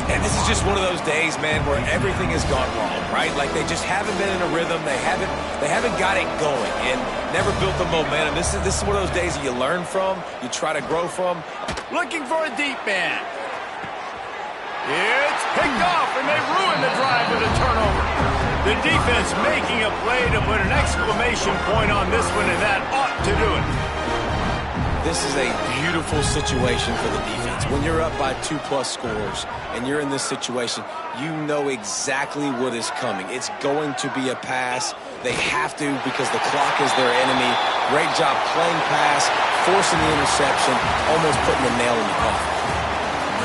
[SPEAKER 3] And this is just one of those days, man, where everything has gone wrong, right? Like they just haven't been in a rhythm. They haven't got it going and never built the momentum. This is one of those days that you learn from, you try to grow from.
[SPEAKER 1] Looking for a deep man. It's picked off, and they ruin the drive with a turnover. The defense making a play to put an exclamation point on this one, and that ought to do it.
[SPEAKER 3] This is a beautiful situation for the defense. When you're up by 2+ scores and you're in this situation, you know exactly what is coming. It's going to be a pass. They have to because the clock is their enemy. Great job playing pass, forcing the interception, almost putting the nail in the coffin.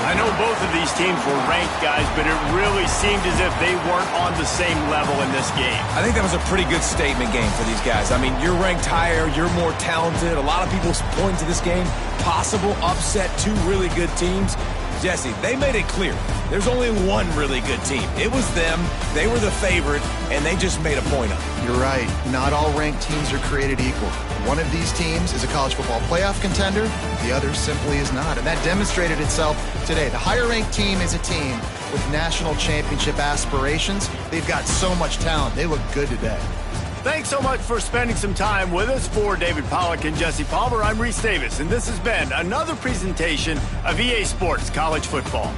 [SPEAKER 1] I know both of these teams were ranked, guys, but it really seemed as if they weren't on the same level in this game.
[SPEAKER 3] I think that was a pretty good statement game for these guys. I mean, you're ranked higher, you're more talented. A lot of people point to this game, possible upset, 2 really good teams. Jesse, they made it clear. There's only one really good team. It was them. They were the favorite, and they just made a point of it.
[SPEAKER 2] You're right. Not all ranked teams are created equal. One of these teams is a college football playoff contender. The other simply is not. And that demonstrated itself today. The higher-ranked team is a team with national championship aspirations. They've got so much talent. They look good today.
[SPEAKER 1] Thanks so much for spending some time with us. For David Pollack and Jesse Palmer, I'm Reese Davis, and this has been another presentation of EA Sports College Football.